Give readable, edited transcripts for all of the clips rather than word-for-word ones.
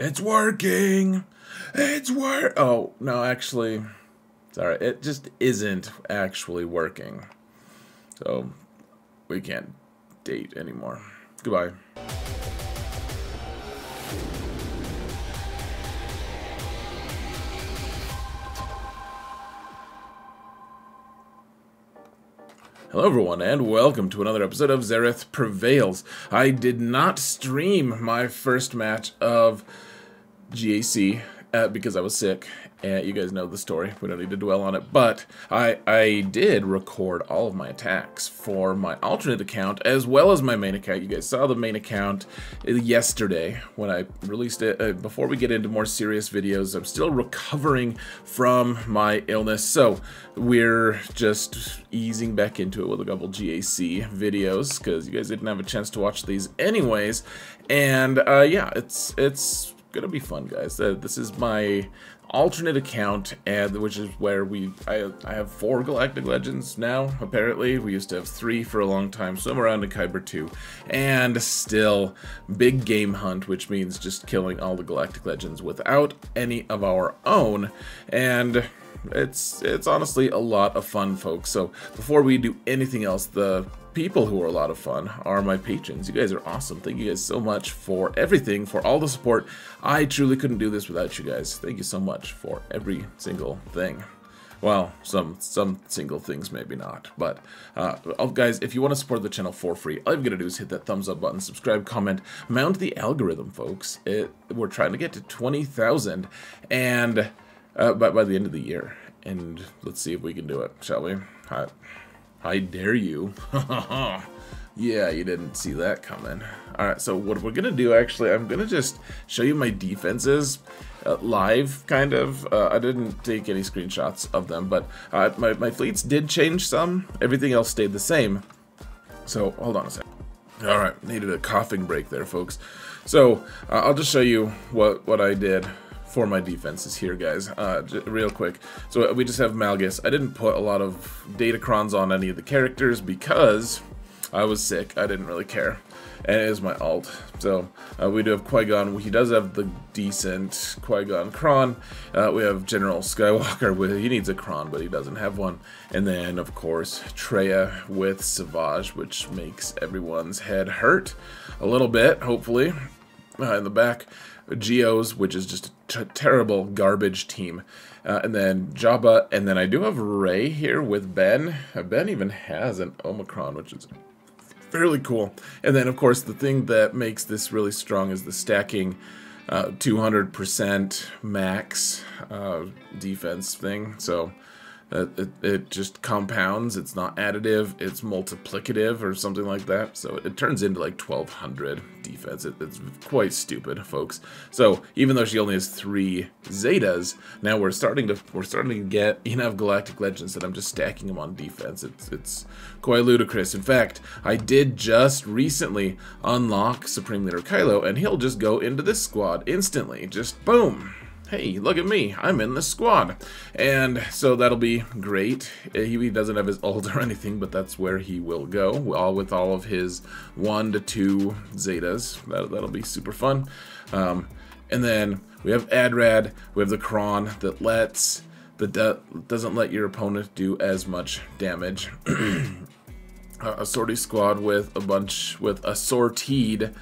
It's working! Oh, no, actually, sorry, it just isn't actually working. So, we can't date anymore. Goodbye. Hello everyone, and welcome to another episode of Xaereth Prevails. I did not stream my first match of GAC because I was sick, and you guys know the story. We don't need to dwell on it, but I did record all of my attacks for my alternate account as well as my main account. You guys saw the main account yesterday when I released it. Before we get into more serious videos, I'm still recovering from my illness, so we're just easing back into it with a couple GAC videos because you guys didn't have a chance to watch these anyways. And yeah, it's gonna be fun, guys. This is my alternate account, and which is where I have 4 Galactic Legends now. Apparently, we used to have 3 for a long time, so I'm around to Kyber 2, and still big game hunt, which means just killing all the Galactic Legends without any of our own, and it's honestly a lot of fun, folks. So before we do anything else, the people who are a lot of fun are my patrons. You guys are awesome. Thank you guys so much for everything, for all the support. I truly couldn't do this without you guys. Thank you so much for every single thing. Well, some single things, maybe not. But, guys, if you want to support the channel for free, all you've got to do is hit that thumbs up button, subscribe, comment, mount the algorithm, folks. We're trying to get to 20,000 and by the end of the year. And let's see if we can do it, shall we? I dare you. Yeah, you didn't see that coming. Alright, so what we're gonna do, actually, I'm gonna just show you my defenses live, kind of. I didn't take any screenshots of them, but my fleets did change some. Everything else stayed the same. So, hold on a second. Alright, needed a coughing break there, folks. So, I'll just show you what I did for my defenses here, guys, real quick. So we just have Malgus. I didn't put a lot of datacrons on any of the characters because I was sick. I didn't really care, and it is my alt. So we do have Qui-Gon. He does have the decent Qui-Gon Cron. We have General Skywalker. He needs a Cron, but he doesn't have one. And then, of course, Traya with Savage, which makes everyone's head hurt a little bit, hopefully. In the back, Geos, which is just a terrible garbage team, and then Jabba, and then I do have Rey here with Ben. Ben even has an Omicron, which is fairly cool. And then, of course, the thing that makes this really strong is the stacking 200% max defense thing. So it just compounds. It's not additive, it's multiplicative or something like that. So it turns into like 1200 defense. It's quite stupid, folks. So even though she only has 3 Zetas, now we're starting to get enough Galactic Legends that I'm just stacking them on defense. It's quite ludicrous. In fact, I did just recently unlock Supreme Leader Kylo, and he'll just go into this squad instantly. Just boom. Hey, look at me, I'm in the squad. And so that'll be great. He doesn't have his ult or anything, but that's where he will go, all with all of his 1 to 2 Zetas. That'll be super fun. And then we have Adrad, we have the Cron that doesn't let your opponent do as much damage. A sortie squad with a sortied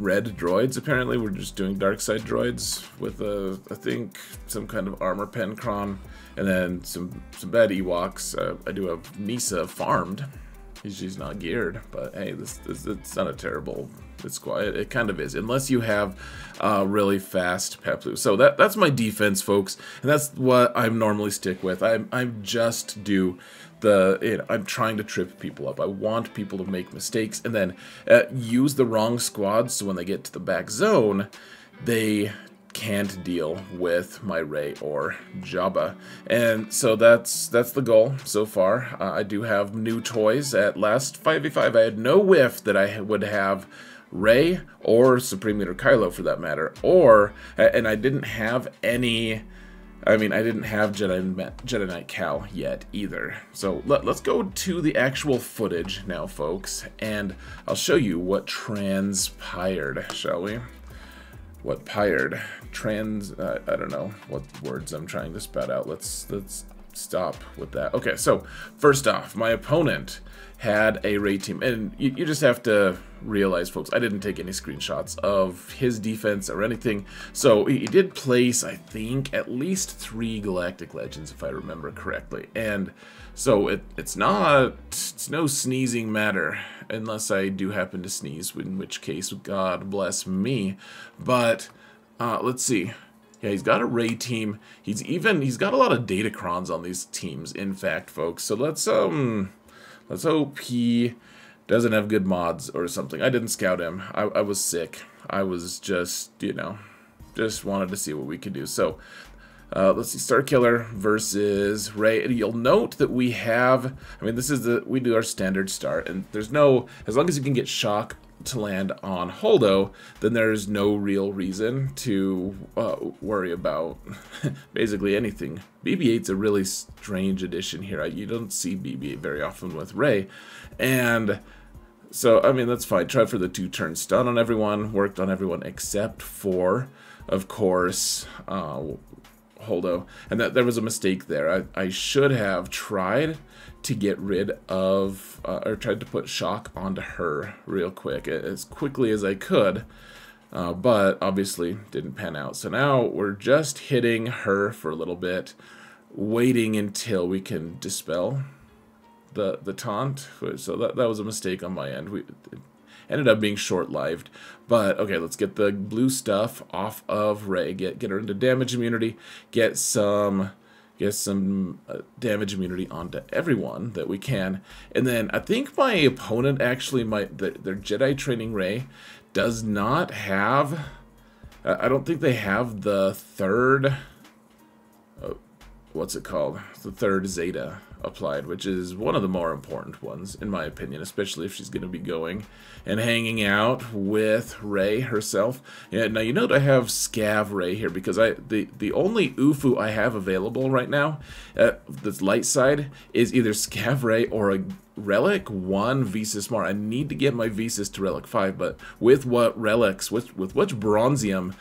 red droids. Apparently we're just doing dark side droids with I think some kind of armor pen Cron, and then some bad Ewoks. I do have Nisa farmed. She's not geared, but hey, it's not a terrible squad. It kind of is, unless you have really fast Peplu. So that's my defense, folks, and that's what I normally stick with. I just do I'm trying to trip people up. I want people to make mistakes and then use the wrong squads, so when they get to the back zone, they can't deal with my Rey or Jabba. And so that's the goal so far. I do have new toys. At last 5v5, I had no whiff that I would have Rey or Supreme Leader Kylo, for that matter, and I didn't have any I mean, I didn't have Jedi Knight Cal yet either. So let's go to the actual footage now, folks, and I'll show you what transpired, shall we? what pired I don't know what words I'm trying to spout out. Let's stop with that. Okay, so first off, my opponent had a raid team, and you just have to realize, folks, I didn't take any screenshots of his defense or anything. So he did place, I think, at least 3 Galactic Legends, if I remember correctly. And so it's no sneezing matter, unless I do happen to sneeze, in which case, God bless me. But let's see. Yeah, he's got a raid team. He's got a lot of Datacrons on these teams, in fact, folks. So let's hope he doesn't have good mods or something. I didn't scout him. I was sick. I was just, you know, just wanted to see what we could do. So let's see, Star Killer versus Ray. You'll note that we have, I mean, we do our standard start, and there's no, as long as you can get shock to land on Holdo, then there's no real reason to worry about basically anything. BB-8's a really strange addition here. You don't see BB-8 very often with Ray, and so I mean that's fine. Tried for the 2-turn stun on everyone, worked on everyone except for, of course, Holdo, and that there was a mistake there. I should have tried to get rid of, or tried to put shock onto her real quick, as quickly as I could, but obviously didn't pan out. So now we're just hitting her for a little bit, waiting until we can dispel the taunt. So that was a mistake on my end. It ended up being short-lived, but okay, let's get the blue stuff off of Ray, get her into damage immunity, get some damage immunity onto everyone that we can. And then I think my opponent actually their Jedi training Ray does not have, I don't think they have the third, what's it called? The third Zeta applied, which is one of the more important ones, in my opinion, especially if she's going to be going and hanging out with Ray herself. Yeah, now you note I have Scav Ray here because the only UFU I have available right now, that's light side, is either Scav Ray or a Relic 1 Visas Mar. I need to get my Visas to Relic 5, but with what relics, with which Bronzium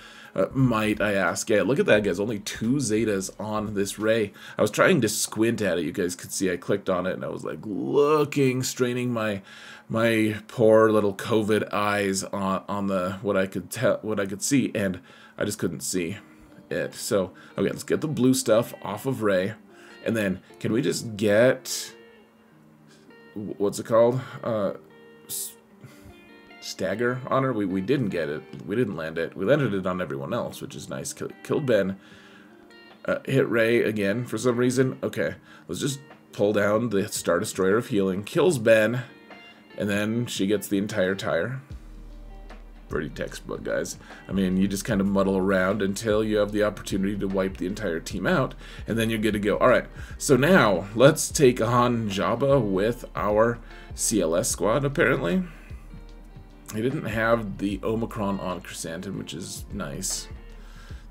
might I ask? Yeah, look at that, guys. Only 2 Zetas on this Ray. I was trying to squint at it. You guys could see I clicked on it, and I was like looking, straining my poor little COVID eyes on the what I could see, and I just couldn't see it. So okay, let's get the blue stuff off of Ray, and then can we just get, what's it called? Stagger on her. We didn't get it. We didn't land it. We landed it on everyone else, which is nice. Killed Ben. Hit Ray again for some reason. Okay, let's just pull down the Star Destroyer of Healing. Kills Ben, and then she gets the entire tire. Pretty textbook, guys. I mean, you just kind of muddle around until you have the opportunity to wipe the entire team out, and then you're good to go. Alright, so now let's take on Jabba with our CLS squad, apparently. He didn't have the Omicron on Chrysanthemum, which is nice.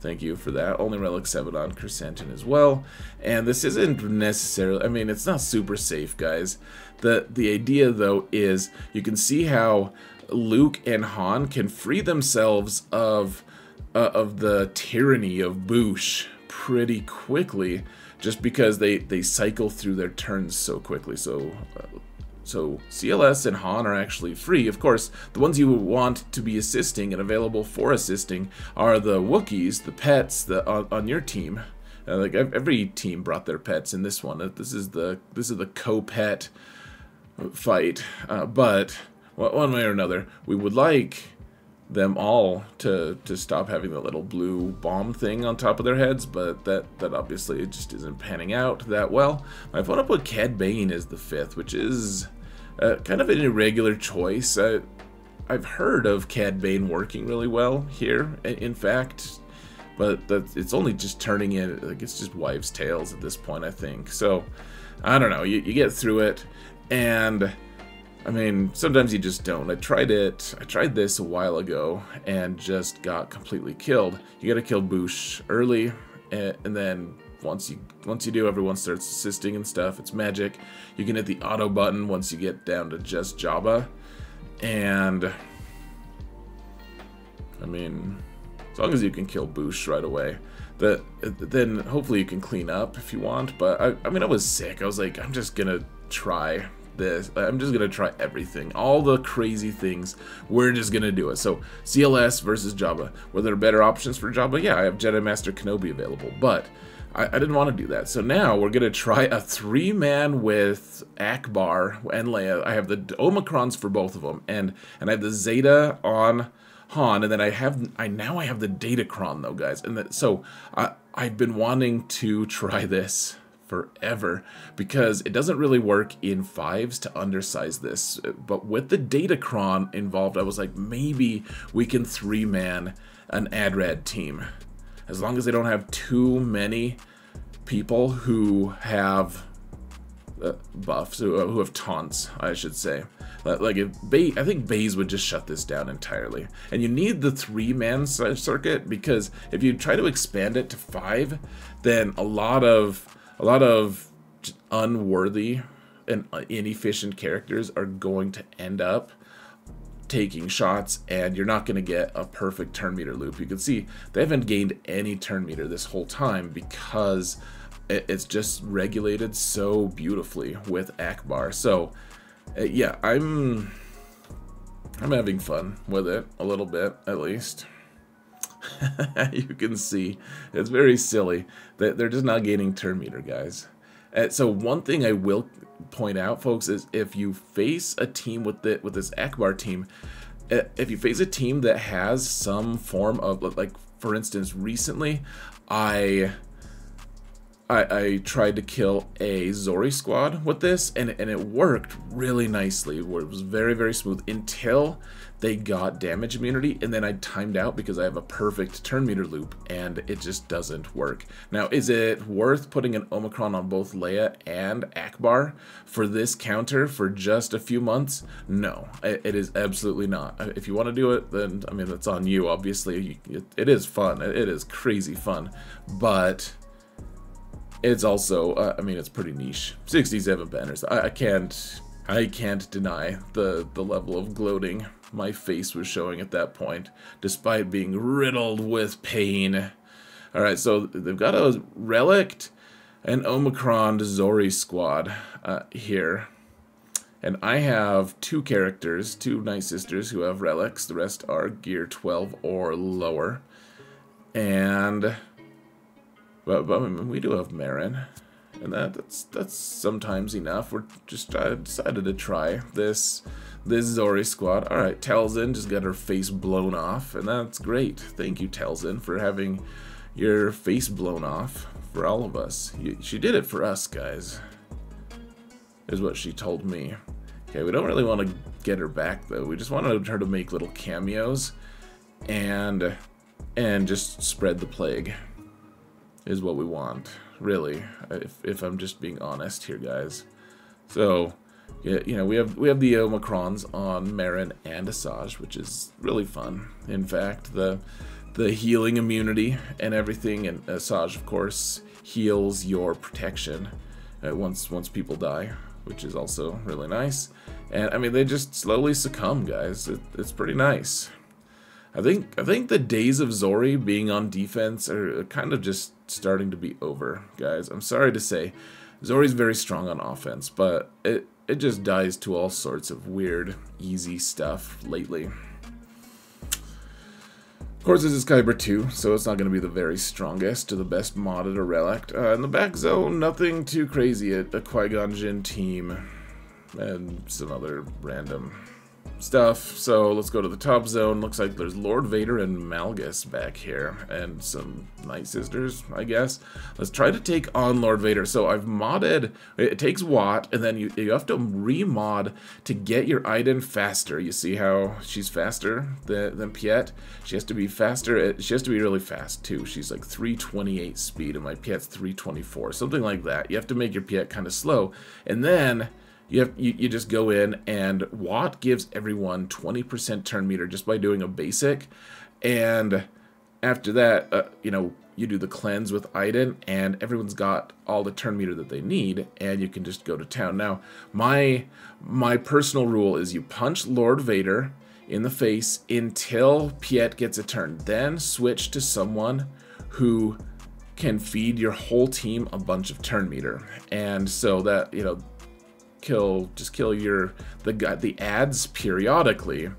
Thank you for that. Only Relic 7 on Chrysanthemum as well. And this isn't necessarily, I mean, it's not super safe, guys. The idea, though, is you can see how Luke and Han can free themselves of the tyranny of Boosh pretty quickly, just because they cycle through their turns so quickly. So CLS and Han are actually free. Of course, the ones you want to be assisting and available for assisting are the Wookiees, the pets on your team. Like every team brought their pets in this one. This is the co-pet fight. But one way or another, we would like them all to stop having the little blue bomb thing on top of their heads, but that obviously it just isn't panning out that well. My opponent put Cad Bane as the 5th, which is kind of an irregular choice. I've heard of Cad Bane working really well here, in fact, but it's only just turning in, like, it's just wives' tales at this point, I think. So, I don't know, you get through it, and I mean, sometimes you just don't. I tried this a while ago and just got completely killed. You gotta kill Boosh early, and then once you do, everyone starts assisting and stuff. It's magic. You can hit the auto button once you get down to just Jabba, and I mean, As long as you can kill Boosh right away. Then hopefully you can clean up if you want. But I mean, I was sick. I was like, I'm just gonna try this. I'm just gonna try everything, all the crazy things. We're just gonna do it. So CLS versus Jabba. Were there better options for Jabba? Yeah, I have Jedi Master Kenobi available, but I didn't want to do that. So now we're gonna try a 3-man with Akbar and Leia. I have the Omicrons for both of them, and I have the Zeta on Han, and then I now have the Datacron though, guys. And so I've been wanting to try this forever because it doesn't really work in 5s to undersize this, but with the Datacron involved, I was like, maybe we can 3-man an AdRad team, as long as they don't have too many people who have buffs, who have taunts, I should say. Like if I think Baze would just shut this down entirely. And you need the 3-man circuit, because if you try to expand it to 5, then a lot of unworthy and inefficient characters are going to end up taking shots, and you're not going to get a perfect turn meter loop. You can see they haven't gained any turn meter this whole time because it's just regulated so beautifully with Akbar. So yeah, I'm having fun with it a little bit, at least. You can see it's very silly that they're just not gaining turn meter, guys. So one thing I will point out, folks, is if you face a team with this Akbar team, if you face a team that has some form of, like, for instance, recently I tried to kill a Zori squad with this, and it worked really nicely. It was very, very smooth until they got damage immunity, and then I timed out because I have a perfect turn meter loop, and it just doesn't work. Now, is it worth putting an Omicron on both Leia and Akbar for this counter for just a few months? No, it is absolutely not. If you want to do it, then, I mean, that's on you, obviously. It is fun. It is crazy fun, but it's also, I mean, it's pretty niche. 67 banners. I can't deny the level of gloating my face was showing at that point, despite being riddled with pain. Alright, so they've got a Relict and Omicron Zori squad here. And I have 2 characters, 2 Night Sisters who have relics. The rest are gear 12 or lower. And but I mean, we do have Marin, and that's sometimes enough. We're just decided to try this Zori squad. All right, Talzin just got her face blown off, and that's great. Thank you, Talzin, for having your face blown off for all of us. She did it for us, guys, is what she told me. Okay, we don't really want to get her back though. We just wanted her to make little cameos and just spread the plague is what we want, really, if I'm just being honest here, guys. So yeah, you know, we have the Omicrons on Marin and Asajj, which is really fun. In fact, the healing immunity and everything, and Asajj, of course, heals your protection once people die, which is also really nice. And I mean, they just slowly succumb, guys. It's pretty nice. I think the days of Zori being on defense are kind of just starting to be over, guys. I'm sorry to say, Zori's very strong on offense, but it just dies to all sorts of weird, easy stuff lately. Of course, this is Kyber 2, so it's not going to be the very strongest or the best modded or relic. In the back zone, nothing too crazy. A Qui-Gon Jinn team and some other random stuff. So let's go to the top zone. Looks like there's Lord Vader and Malgus back here, and some Night Sisters, I guess. Let's try to take on Lord Vader. So I've modded, it takes Watt, and then you have to remod to get your Iden faster. You see how she's faster than Piet? She has to be faster. She has to be really fast too. She's like 328 speed, and my Piet's 324, something like that. You have to make your Piet kind of slow, and then you just go in, and Watt gives everyone 20% turn meter just by doing a basic, and after that, you know, you do the cleanse with Iden, and everyone's got all the turn meter that they need, and you can just go to town. Now, my personal rule is you punch Lord Vader, in the face until Piet gets a turn. Then switch to someone who can feed your whole team a bunch of turn meter. And so that, you know, just kill the ads periodically.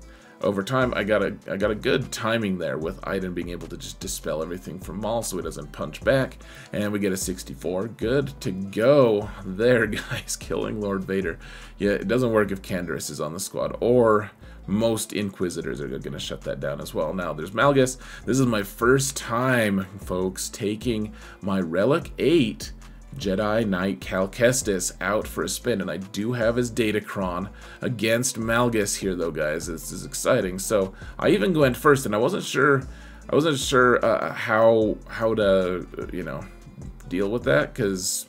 Over time, I got a good timing there with Iden being able to just dispel everything from Maul so he doesn't punch back, and we get a 64. Good to go there, guys. Killing Lord Vader. Yeah, it doesn't work if Canderous is on the squad, or most Inquisitors are going to shut that down as well. Now, there's Malgus. This is my first time, folks, taking my Relic 8 Jedi Knight Cal Kestis out for a spin, and I do have his Datacron against Malgus here, though, guys. This is exciting. So I even went first, and I wasn't sure how to, you know, deal with that, because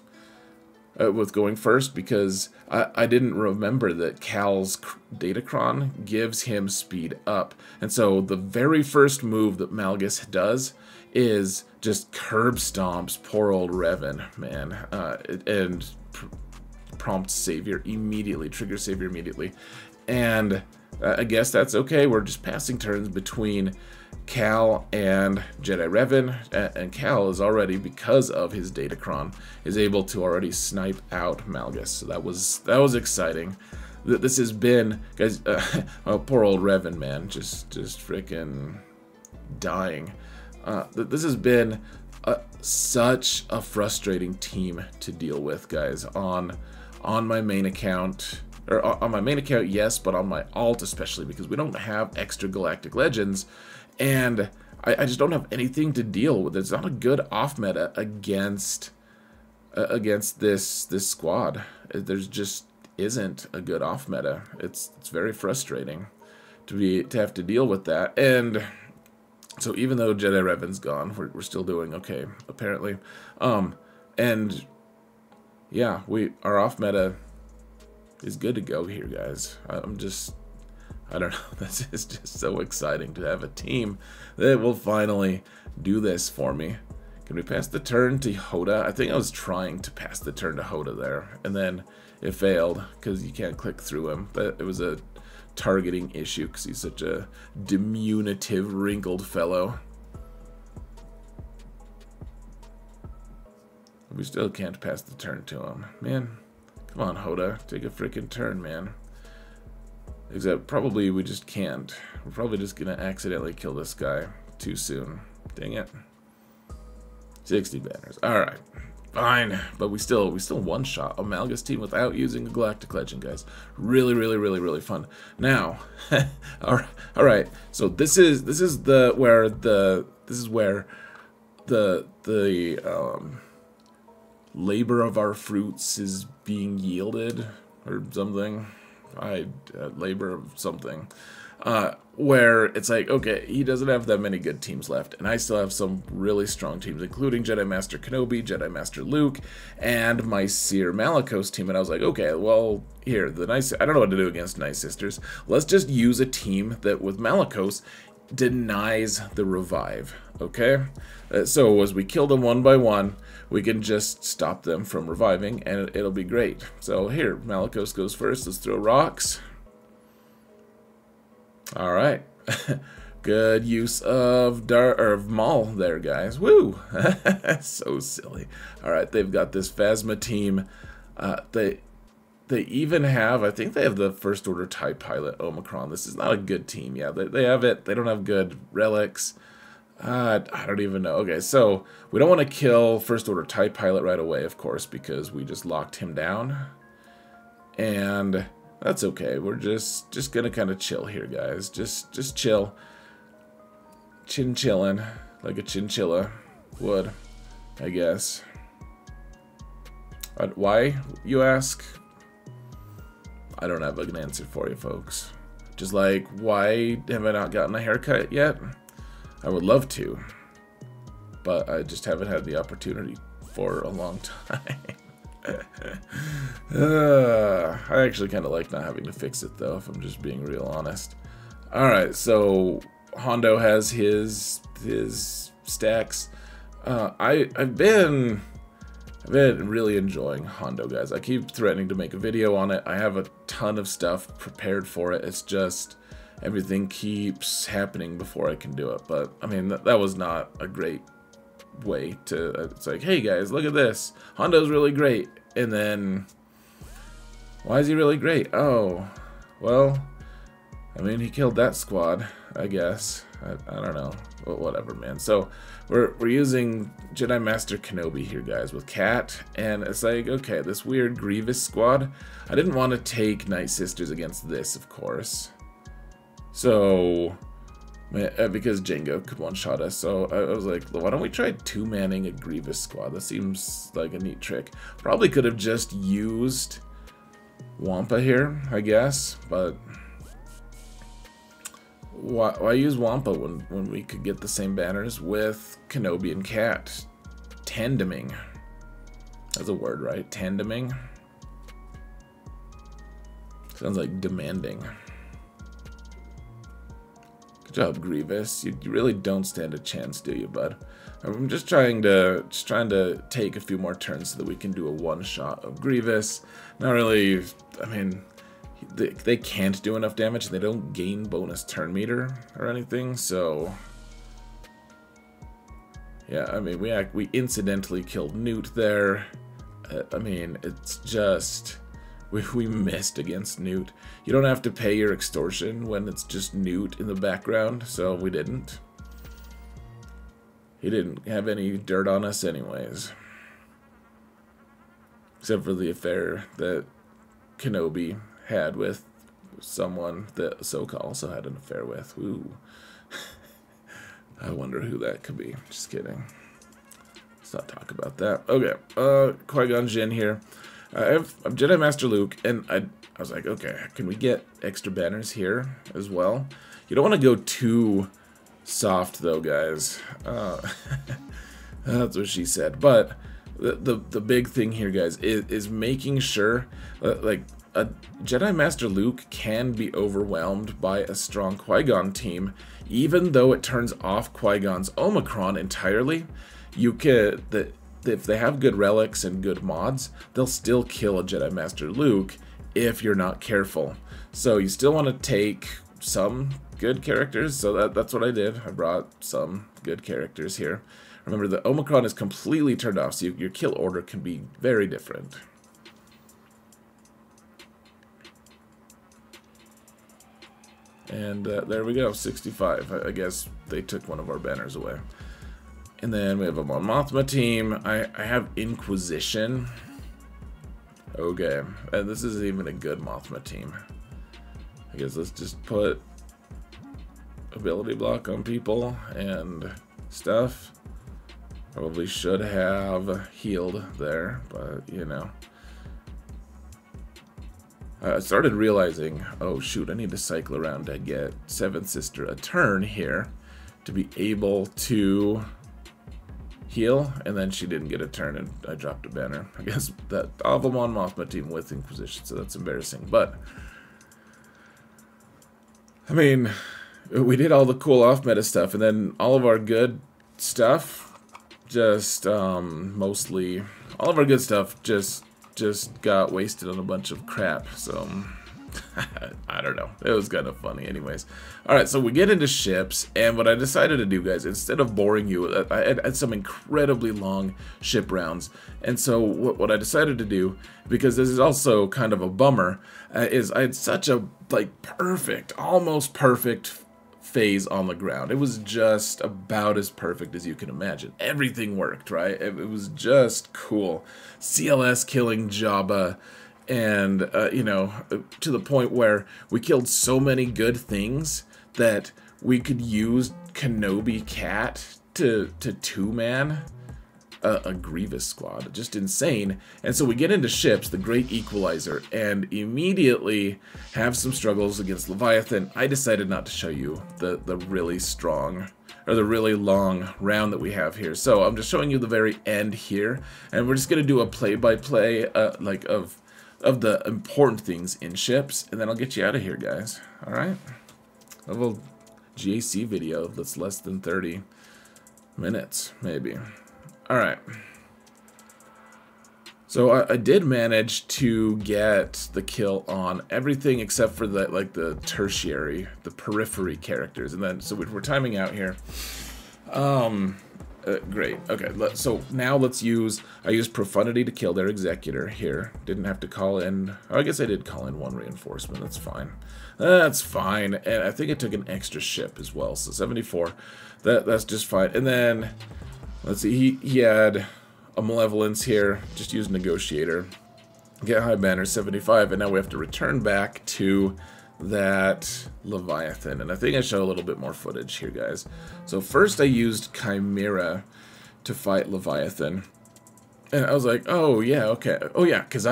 with going first, because I didn't remember that Cal's Datacron gives him speed up, and so the very first move that Malgus does is just curb stomps poor old Revan, man, and prompt Savior immediately, trigger Savior immediately, and I guess that's okay. We're just passing turns between Cal and Jedi Revan, and Cal is already, because of his Datacron, is able to already snipe out Malgus. So that was exciting. This has been, guys, oh, poor old Revan, man, just freaking dying. This has been such a frustrating team to deal with, guys, on my main account. Or on my main account, yes, but on my alt especially, because we don't have extra Galactic Legends, and I just don't have anything to deal with. It's not a good off meta against this squad. There's just isn't a good off meta. It's very frustrating to have to deal with that. And so even though Jedi Revan's gone, we're still doing okay, apparently. And yeah, our off meta is good to go here, guys. I don't know. This is just so exciting to have a team that will finally do this for me. Can we pass the turn to Hoda? I think I was trying to pass the turn to Hoda there, and then it failed because you can't click through him. But it was a targeting issue because he's such a diminutive, wrinkled fellow. We still can't pass the turn to him. Man, come on, Hoda. Take a freaking turn, man. Except probably we just can't. We're probably just gonna accidentally kill this guy too soon. Dang it. 60 banners. Alright. Fine. But we still one-shot a Malgus team without using a Galactic Legend, guys. Really fun. Now, alright. So this is where the labor of our fruits is being yielded, or something. Labor of something. Where it's like, okay, he doesn't have that many good teams left, and I still have some really strong teams, including Jedi Master Kenobi, Jedi Master Luke, and my Seer Malicos team. And I was like, okay, well, here, I don't know what to do against Nice Sisters. Let's just use a team that, with Malicos, denies the revive, okay? So as we kill them one by one, we can just stop them from reviving, and it'll be great. So here, Malicos goes first. Let's throw rocks. All right. Good use of Maul there, guys. Woo! So silly. All right, they've got this Phasma team. They even have, I think they have the First Order TIE Pilot Omicron. This is not a good team. Yeah, they have it. They don't have good relics. I don't even know. Okay, so we don't want to kill First Order TIE Pilot right away, of course, because we just locked him down. And that's okay. We're just gonna kind of chill here, guys. Just chill. Chillin' like a chinchilla would, I guess. Why, you ask? I don't have an answer for you, folks. Just like, why have I not gotten a haircut yet? I would love to, but I just haven't had the opportunity for a long time. I actually kind of like not having to fix it, though, if I'm just being real honest. Alright, so Hondo has his stacks. I've been really enjoying Hondo, guys. I keep threatening to make a video on it. I have a ton of stuff prepared for it. It's just everything keeps happening before I can do it. But, I mean, that was not a great way to... It's like, hey guys, look at this. Hondo's really great. And then... Why is he really great? Oh, well, I mean, he killed that squad, I guess. I don't know. Well, whatever, man. So, we're using Jedi Master Kenobi here, guys, with Cat. And it's like, okay, this weird Grievous squad. I didn't want to take Night Sisters against this, of course. So, because Jango could one-shot us. So, I was like, why don't we try two-manning a Grievous squad? That seems like a neat trick. Probably could have just used Wampa here, I guess, but why use Wampa when we could get the same banners with Kenobi and Cat? Tandeming. That's a word, right? Tandeming? Sounds like demanding. Good job, Grievous. You really don't stand a chance, do you, bud? I'm just trying to take a few more turns so that we can do a one-shot of Grievous. Not really, I mean, they can't do enough damage, and they don't gain bonus turn meter or anything, so... Yeah, I mean, we incidentally killed Newt there. I mean, it's just... We missed against Newt. You don't have to pay your extortion when it's just Newt in the background, so we didn't. He didn't have any dirt on us anyways. Except for the affair that Kenobi had with someone that Ahsoka also had an affair with. Ooh. I wonder who that could be. Just kidding. Let's not talk about that. Okay, Qui-Gon Jinn here. I'm Jedi Master Luke, and I was like, okay, can we get extra banners here as well? You don't want to go too soft though, guys. That's what she said. But the big thing here, guys, is making sure like a Jedi Master Luke can be overwhelmed by a strong Qui-Gon team, even though it turns off Qui-Gon's Omicron entirely. You could if they have good relics and good mods, they'll still kill a Jedi Master Luke if you're not careful. So you still want to take some good characters, so that's what I did. I brought some good characters here. Remember, the Omicron is completely turned off, so your kill order can be very different. And there we go, 65. I guess they took one of our banners away. And then we have a Mon Mothma team. I have Inquisition. Okay, and this isn't even a good Mothma team. I guess let's just put ability block on people and stuff. Probably should have healed there, but you know. I started realizing, oh shoot, I need to cycle around to get Seventh Sister a turn here to be able to heal, and then she didn't get a turn and I dropped a banner. I guess that all of them on Mothma team with Inquisition, so that's embarrassing. But I mean, we did all the cool off meta stuff, and then all of our good stuff just mostly all of our good stuff just got wasted on a bunch of crap. So I don't know. It was kind of funny anyways. Alright, so we get into ships, and what I decided to do, guys, instead of boring you, I had some incredibly long ship rounds. And so what I decided to do, because this is also kind of a bummer, is I had such a, like, perfect, almost perfect phase on the ground. It was just about as perfect as you can imagine. Everything worked, right? It was just cool. CLS killing Jabba, and you know, to the point where we killed so many good things that we could use Kenobi Cat to two-man a Grievous squad. Just insane. And so we get into ships, the Great Equalizer, and immediately have some struggles against Leviathan. I decided not to show you the really strong, or the really long round that we have here. So I'm just showing you the very end here, and we're just going to do a play-by-play like of the important things in ships, and then I'll get you out of here, guys. Alright? A little GAC video that's less than 30 minutes, maybe. Alright. So I did manage to get the kill on everything except for the the tertiary, the periphery characters, and then so we're timing out here. Great. Okay. So now let's use. I used profundity to kill their executor here. Didn't have to call in. Oh, I guess I did call in one reinforcement. That's fine. That's fine. And I think it took an extra ship as well. So 74. That's just fine. And then let's see. He had a malevolence here. Just use negotiator. Get high banner 75, and now we have to return back to that Leviathan, and I think I show a little bit more footage here, guys. So first I used Chimera to fight Leviathan, and I was like, oh yeah, okay, oh yeah, because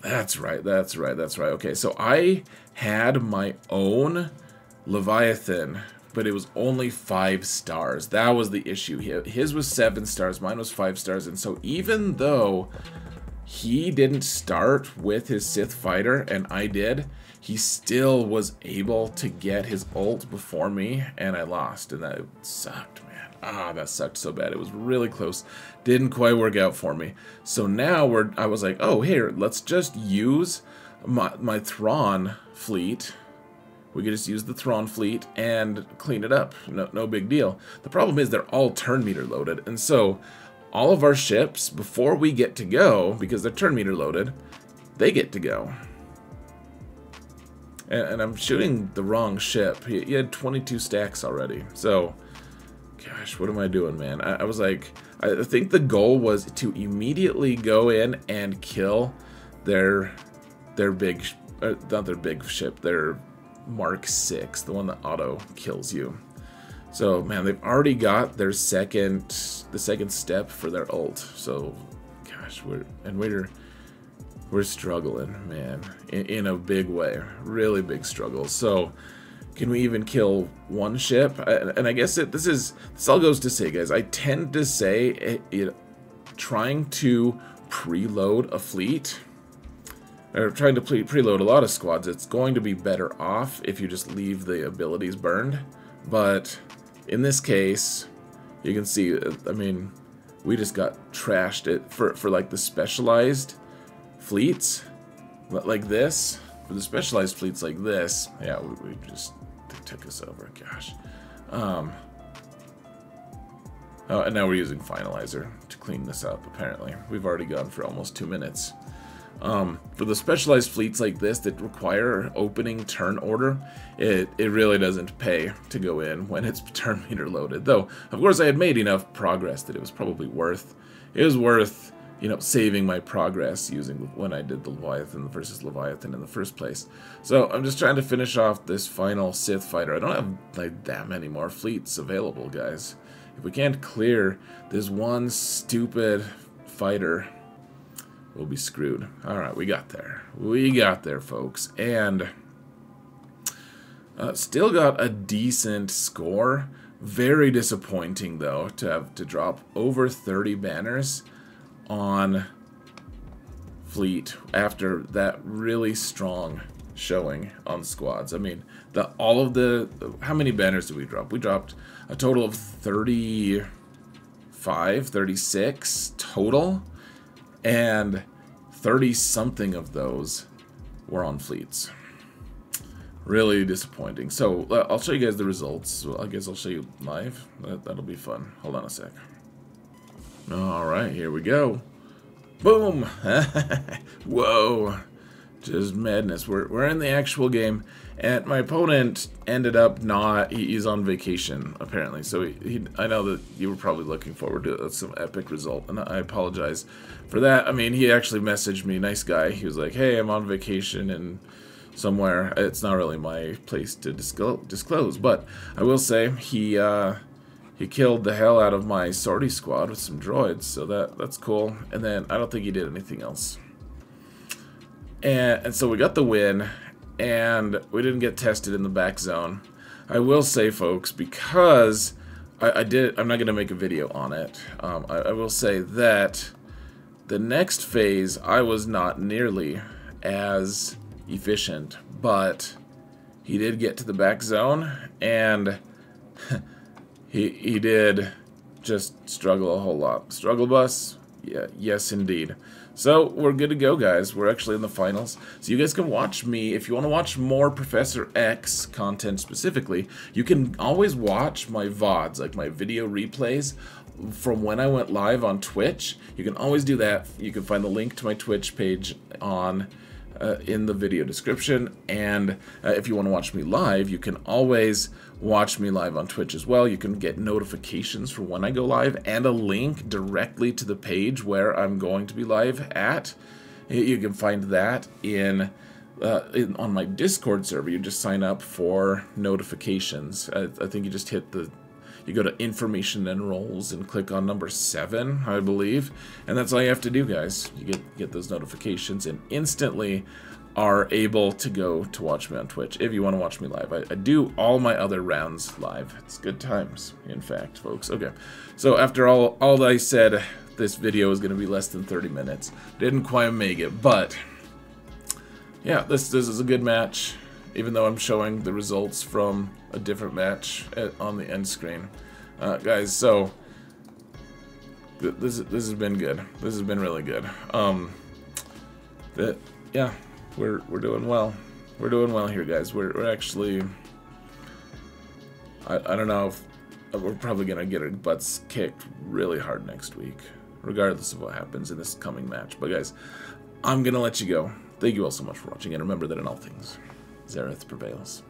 that's right, okay, so I had my own Leviathan, but it was only 5 stars. That was the issue. His was 7 stars, mine was 5 stars, and so even though he didn't start with his Sith fighter, and I did, he still was able to get his ult before me, and I lost, and that sucked, man. Ah, that sucked so bad. It was really close. Didn't quite work out for me. So now I was like, oh, here, let's just use my Thrawn fleet. We could just use the Thrawn fleet and clean it up. No big deal. The problem is they're all turn meter loaded, and so all of our ships, before we get to go, because they're turn meter loaded, they get to go. And I'm shooting the wrong ship. He had 22 stacks already. So, gosh, what am I doing, man? I was like, I think the goal was to immediately go in and kill their big, not their big ship, their Mark 6, the one that auto kills you. So, man, they've already got their the second step for their ult. So, gosh, we're struggling, man, in a big way, really big struggle. So, can we even kill one ship? And I guess this all goes to say, guys, I tend to say trying to preload a fleet, or trying to preload a lot of squads, it's going to be better off if you just leave the abilities burned. But in this case, you can see, I mean, we just got trashed it for like the specialized fleets like this. For the specialized fleets like this, yeah, we just took us over. Gosh. Oh, and now we're using Finalizer to clean this up. Apparently, we've already gone for almost 2 minutes. For the specialized fleets like this that require opening turn order, it really doesn't pay to go in when it's turn meter loaded. Though, of course, I had made enough progress that it was probably worth. It was worth, you know, saving my progress using when I did the Leviathan versus Leviathan in the first place. So I'm just trying to finish off this final Sith fighter. I don't have like that many more fleets available, guys. If we can't clear this one stupid fighter, we'll be screwed. Alright, we got there. We got there, folks. And still got a decent score. Very disappointing, though, to have to drop over 30 banners on fleet after that really strong showing on squads. I mean, how many banners did we drop? We dropped a total of 35, 36 total, and 30-something of those were on fleets. Really disappointing. So, I'll show you guys the results. Well, I guess I'll show you live. That'll be fun. Hold on a sec. Alright, here we go. Boom! Whoa. Just madness. We're in the actual game, and my opponent ended up he's on vacation, apparently. So I know that you were probably looking forward to some epic result, and I apologize for that. I mean, he actually messaged me, nice guy. He was like, hey, I'm on vacation and somewhere. It's not really my place to disclose, but I will say he killed the hell out of my sortie squad with some droids, so that's cool. And then I don't think he did anything else. And so we got the win, and we didn't get tested in the back zone. I will say, folks, because I'm not going to make a video on it. I will say that the next phase, I was not nearly as efficient, but he did get to the back zone, and he did just struggle a whole lot. Struggle bus, Yeah, yes, indeed. So, we're good to go, guys. We're actually in the finals. So you guys can watch me. If you want to watch more Professor X content specifically, you can always watch my VODs, like my video replays from when I went live on Twitch. You can always do that. You can find the link to my Twitch page on in the video description, and if you want to watch me live, you can always watch me live on Twitch as well. You can get notifications for when I go live and a link directly to the page where I'm going to be live at. You can find that on my Discord server. You just sign up for notifications. I think you just hit you go to information and roles and click on number 7, I believe, and that's all you have to do, guys. You get those notifications and instantly are able to go to watch me on Twitch if you want to watch me live. I do all my other rounds live. It's good times, in fact, folks. Okay, so after all that I said, this video is going to be less than 30 minutes. Didn't quite make it, but yeah, this is a good match, even though I'm showing the results from a different match on the end screen. Guys, so this has been good. This has been really good. Yeah, we're doing well. We're doing well here, guys. We're actually, I don't know if we're probably gonna get our butts kicked really hard next week, regardless of what happens in this coming match. But guys, I'm gonna let you go. Thank you all so much for watching, and remember that in all things, Xaereth prevails.